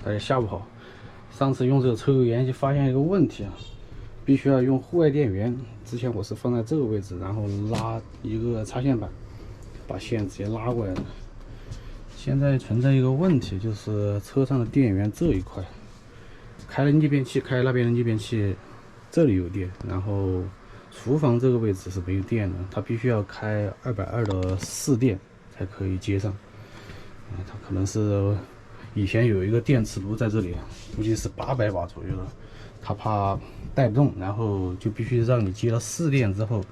大家下午好。上次用这个抽油烟机发现一个问题啊，必须要用户外电源。之前我是放在这个位置，然后拉一个插线板，把线直接拉过来的。现在存在一个问题，就是车上的电源这一块，开了逆变器，开那边的逆变器，这里有电，然后厨房这个位置是没有电的，它必须要开220的4电才可以接上。它可能是以前有一个电磁炉在这里，估计是800瓦左右的，它怕带不动，然后就必须让你接了4电之后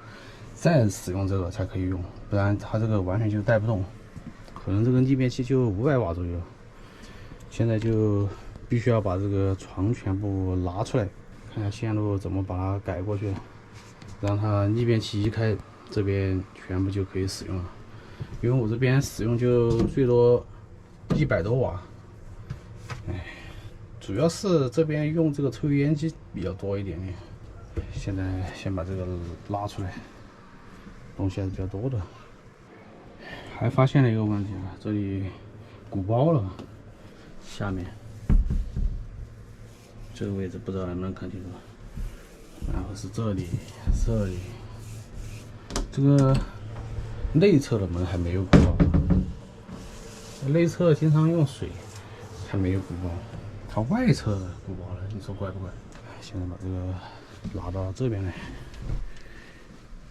再使用这个才可以用，不然它这个完全就带不动。可能这个逆变器就500瓦左右，现在就必须要把这个床全部拿出来，看下线路怎么把它改过去，让它逆变器一开，这边全部就可以使用了。因为我这边使用就最多100多瓦，主要是这边用这个抽油烟机比较多一点点。现在先把这个拉出来，东西还是比较多的。还发现了一个问题啊，这里鼓包了，下面这个位置不知道能不能看清楚。然后是这里，这个内侧的门还没有鼓包，内侧经常用水，还没有鼓包。它外侧的鼓包了，你说怪不怪？现在把这个拿到这边来，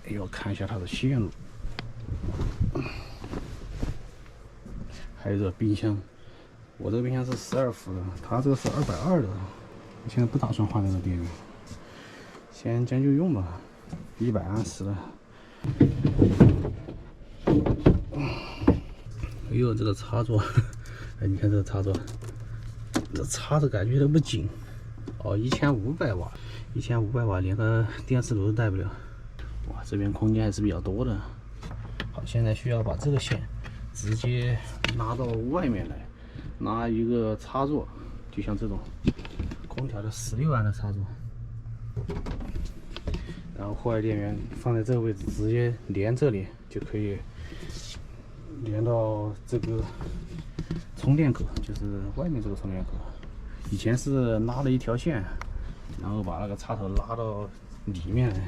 要看一下它的线路。还有这冰箱，我这个冰箱是12伏的，它这个是220的。我现在不打算换那个电源，先将就用吧，100安时的。哎呦，这个插座，哎，你看这个插座，这插着感觉都不紧。哦，1500瓦，1500瓦连个电磁炉都带不了。哇，这边空间还是比较多的。好，现在需要把这个线直接拉到外面来，拿一个插座，就像这种空调的16安的插座，然后户外电源放在这个位置，直接连这里就可以连到这个充电口，就是外面这个充电口。以前是拉了一条线，然后把那个插头拉到里面来，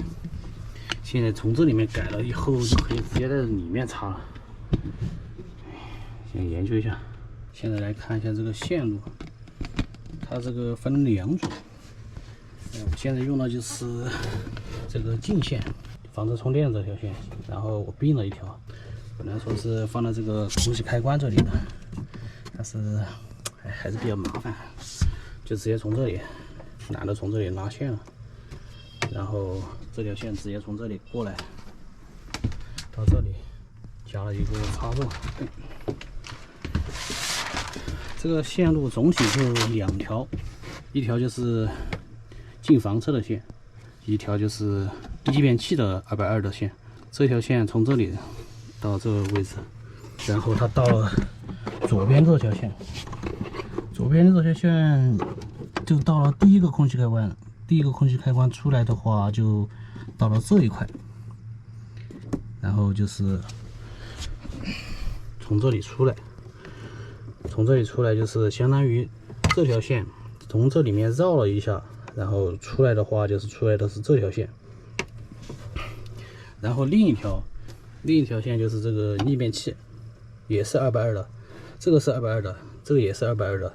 现在从这里面改了以后，就可以直接在里面插了。先研究一下。现在来看一下这个线路，它这个分2组。我现在用的就是这个径线，防止充电这条线，然后我并了一条，本来说是放在这个空气开关这里的，但是还是比较麻烦，就直接从这里，懒得从这里拉线了，然后这条线直接从这里过来到这里，加了一个插座。这个线路总体就2条，一条就是进房车的线，一条就是逆变器的220的线。这条线从这里到这个位置，然后它到了左边这条线，左边这条线就到了第一个空气开关。第一个空气开关出来的话，就到了这一块，然后就是从这里出来。从这里出来就是相当于这条线从这里面绕了一下，然后出来的话就是出来的是这条线，然后另一条线就是这个逆变器，也是220的，这个是220的，这个也是220的，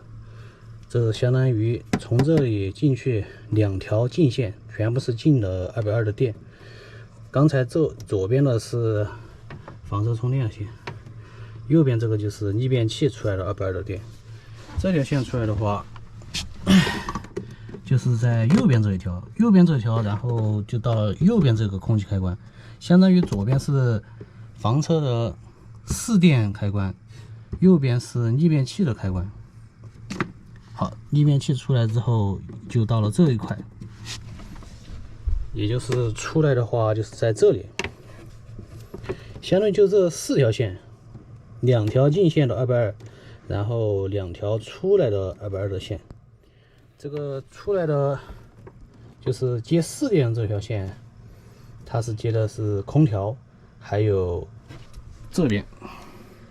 这个相当于从这里进去2条进线，全部是进了220的电。刚才这左边的是房车充电线，右边这个就是逆变器出来的220的电。这条线出来的话，就是在右边这一条，然后就到了右边这个空气开关，相当于左边是房车的4电开关，右边是逆变器的开关。好，逆变器出来之后就到了这一块，也就是出来的话就是在这里，相当于就这4条线，2条进线的220，然后2条出来的220的线。这个出来的就是接4电这条线，它是接的是空调，还有这边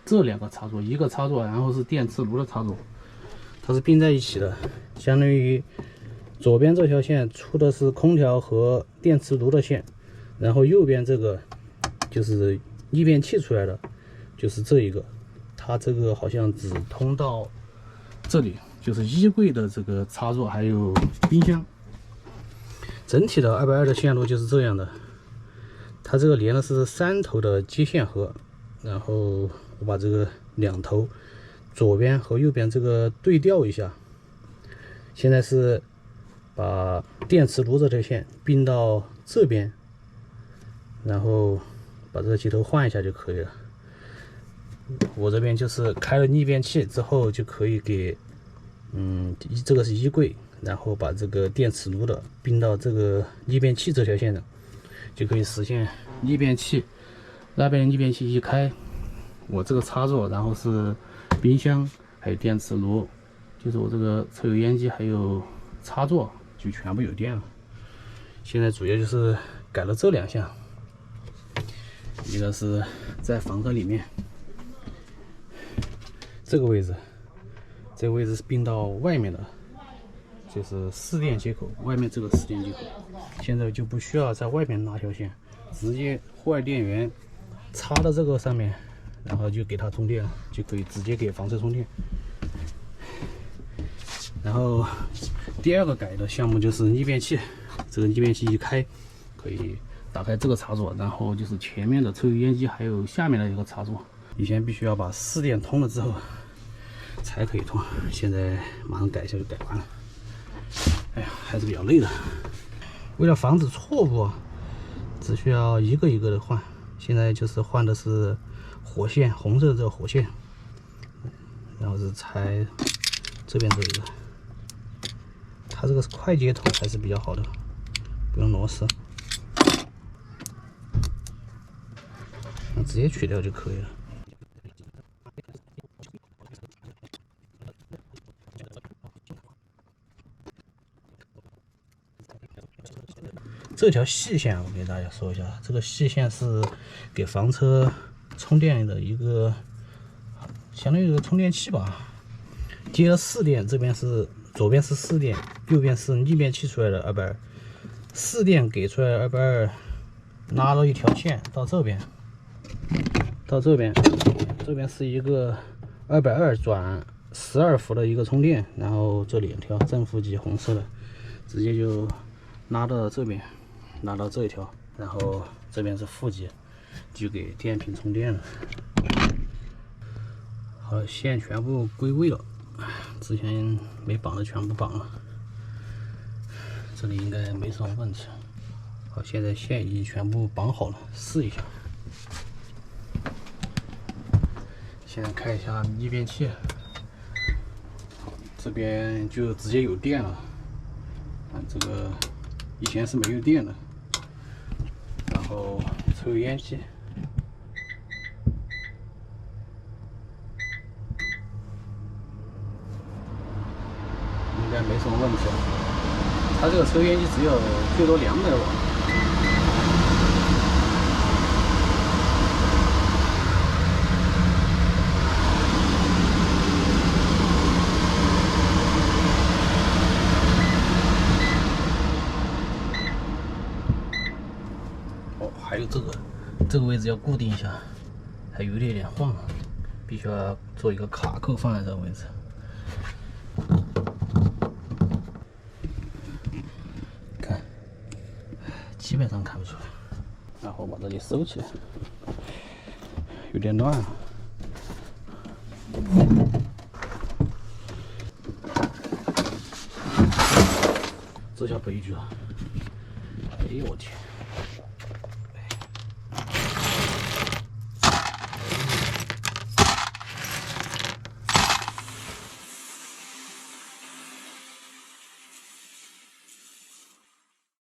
这2个插座，一个插座，然后是电磁炉的插座。它是并在一起的，相当于左边这条线出的是空调和电磁炉的线，然后右边这个就是逆变器出来的，就是这一个，它这个好像只通到这里，就是衣柜的这个插座还有冰箱。整体的220的线路就是这样的，它这个连的是3头的接线盒，然后我把这个2头左边和右边这个对调一下。现在是把电磁炉这条线并到这边，然后把这个接头换一下就可以了。我这边就是开了逆变器之后就可以给，这个是衣柜，然后把这个电磁炉的并到这个逆变器这条线上，就可以实现逆变器。那边逆变器一开，我这个插座，然后是冰箱，还有电磁炉，就是我这个抽油烟机还有插座就全部有电了。现在主要就是改了这2项，一个是在房车里面这个位置，这个位置是并到外面的，就是4电接口，外面这个4电接口，现在就不需要在外面拉条线，直接户外电源插到这个上面，然后就给它充电了，就可以直接给房车充电。然后第2个改的项目就是逆变器，这个逆变器一开可以打开这个插座，然后就是前面的抽油烟机还有下面的一个插座，以前必须要把4电通了之后才可以通，现在马上改一下就改完了。哎呀，还是比较累的。为了防止错误，只需要一个一个的换。现在就是换的是火线，红色的这个火线，然后是拆这边这一个。它这个是快接头还是比较好的，不用螺丝，那直接取掉就可以了。这条细线我给大家说一下，这个细线是给房车充电的一个，相当于一个充电器吧。接了4电，这边是左边是4电，右边是逆变器出来的220，4电给出来的220，拉了一条线到这边，这边是一个220转12伏的一个充电，然后这2条正负极红色的，直接就拉到这边，拉到这一条，然后这边是负极，就给电瓶充电了。好了，线全部归位了，之前没绑的全部绑了，这里应该没什么问题。好，现在线已经全部绑好了，试一下。现在开一下逆变器，这边就直接有电了。这个以前是没有电的。然后抽油烟机，应该没什么问题。它这个抽油烟机只有最多200瓦。还有这个位置要固定一下，还有一点晃，必须要做一个卡扣放在这个位置。看，基本上看不出来。然后把这里收起来，有点乱了。这下悲剧了！哎呦我天！